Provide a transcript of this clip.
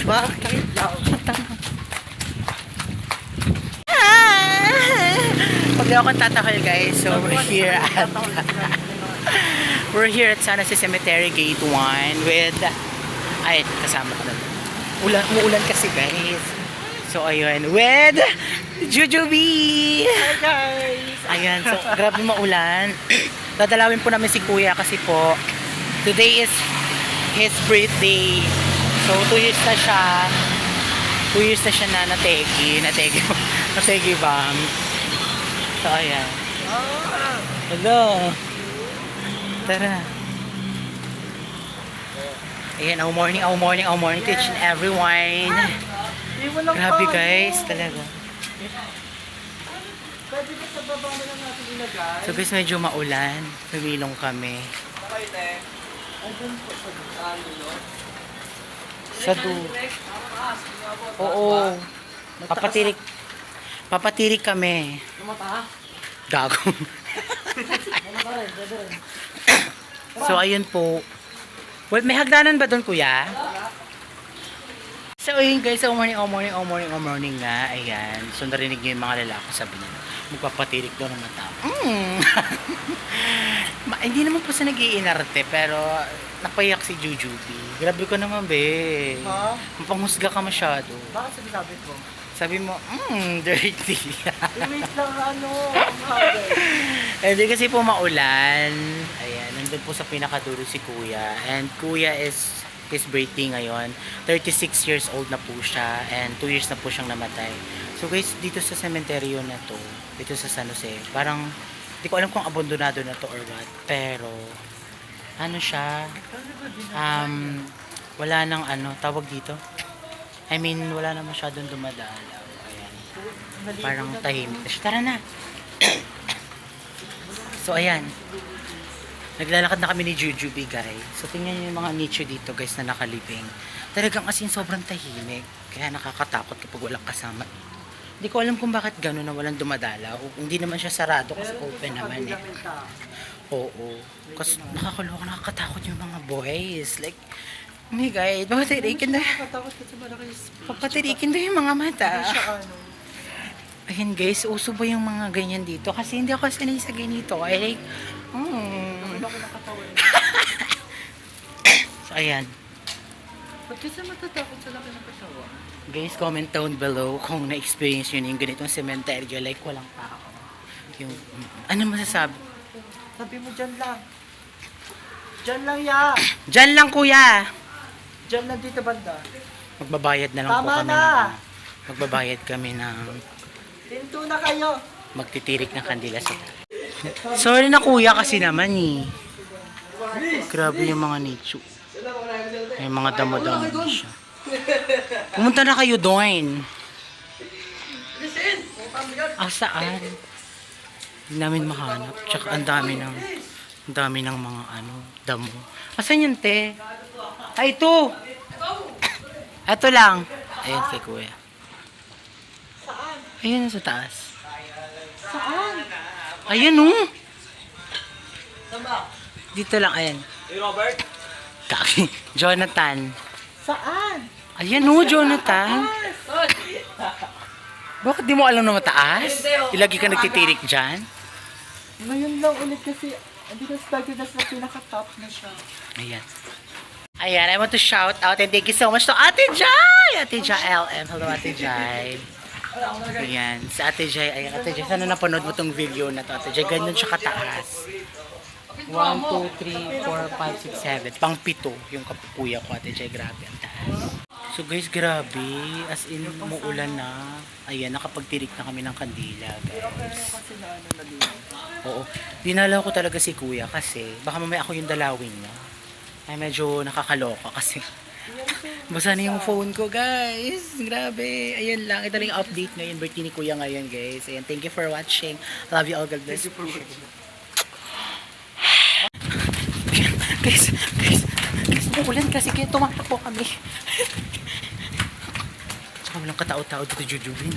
Bakit daw? Pag daw akong tatakal guys, so we're here at San Jose Cemetery Gate 1 with, ay, kasama ko na. Uulan kasi guys. So ayun, with Jujubee! Hi guys! Ayan, so grabe maulan. Dadalawin po namin si Kuya kasi po today is his birthday. So 2 years na siya. 2 years na siya na nategi bam. So ayan. Hello. Tara. Ayan, our morning to each and everyone. Grabe guys, talaga. Pwede ba sa baba na lang natin ilagay? So guys, medyo maulan. Humilong kami. Okay, te. Andun po sa ano, no? Sa Oo. Papatirik kami. Lumata? Gago. So ayun po. Well, may hagdanan ba doon, kuya? So ayun guys, morning nga. Ayan. So narinig niyo yung mga lalaki, sabi niya, magpapatirik daw ng mata. Hindi naman po sa nag-iinarte, pero napayak si Jujubee. Grabe ko naman, be. Ha? Mapanghusga ka masyado. Bakit sabi ko? Sabi mo, dirty. Wait lang, ano? Hindi kasi po maulan. Ayan, nandun po sa pinakadulo si Kuya. And Kuya is his birthday ngayon. 36 years old na po siya. And 2 years na po siyang namatay. So guys, dito sa sementeryo na to, dito sa San Jose, parang, di ko alam kung abandonado na to or what. Pero, ano siya, wala nang tawag dito. I mean, wala na masyadong dumadalaw. Ayan. Parang tahimik na siya. Tara na! So, ayan. Naglalakad na kami ni Jujubee, guys. So, tingnan nyo yung mga nicho dito, guys, na nakalibing. Talagang as in, sobrang tahimik. Kaya nakakatakot kapag walang kasama. Hindi ko alam kung bakit gano'n na walang dumadalaw. Hindi naman siya sarado kasi open naman eh. Oo. Kasi nakakatakot yung mga boys. Like, oh my God, papatirikin na. Papatirikin na yung mga mata. Ayan guys, uso ba yung mga ganyan dito? Kasi hindi ako sanay sa ganito. I like, So, ayan. Ba't kasi matatakot sa laki ng katawan? Guys, comment down below kung na-experience yun yung ganitong cemetery. Like, walang tao. Yung, ano masasabi? Sabi mo dyan lang. Dyan lang, ya. Diyan lang, kuya. Dyan lang dito banda. Magbabayad na lang po Tama kami na. magbabayad kami ng Pinto na kayo. magtitirik ng kandila sa sorry na kuya kasi naman eh. Grabe yung mga nicho. May mga damo-damo siya. Pumunta na kayo doon. Saan? Hindi namin mahanap. Tsaka ang dami ng mga damo. Asan yun, te? Ay, ito! Ito lang. Ayan kay kuya. Saan? Ayan sa taas. Saan? Ayan oh. Saan ba? Dito lang, ayan. Hey, Robert? Kaki. Jonathan. Saan? Ayan oh, Jonathan. Bakit di mo alam na mataas? Ilagi ka nagtitirik dyan? Ngayon lang ulit kasi hindi na started na sa pinaka-top na siya. Ayan. Ayan, I want to shout out and thank you so much to Ate Jai! Ate Jai LM. Hello, Ate Jai. Ayan, sa Ate Jai. Ayan, Ate Jai. Sana napanood mo tong video na to, Ate Jai. Ganun siya kataas. 1, 2, 3, 4, 5, 6, 7. Pang 7 yung kapupuya ko, Ate Jai. Grabe, ang taas. So guys, grabe. As in, muulan na. Ayan, nakapagtirik na kami ng kandila, guys. Kasi na ano na dito. Oo. Dinalaw ko talaga si kuya kasi baka mamaya ako yung dalawin niya. Ay medyo nakakaloka kasi basa na yung phone ko, guys. Grabe. Ayan lang. Ito lang yung update ngayon. Birthday ni kuya ngayon, guys. Ayan. Thank you for watching. Love you all. God bless you. Guys, uulan kasi kaya tumatakbo kami. Tsaka walang katao-tao dito, Jujubee.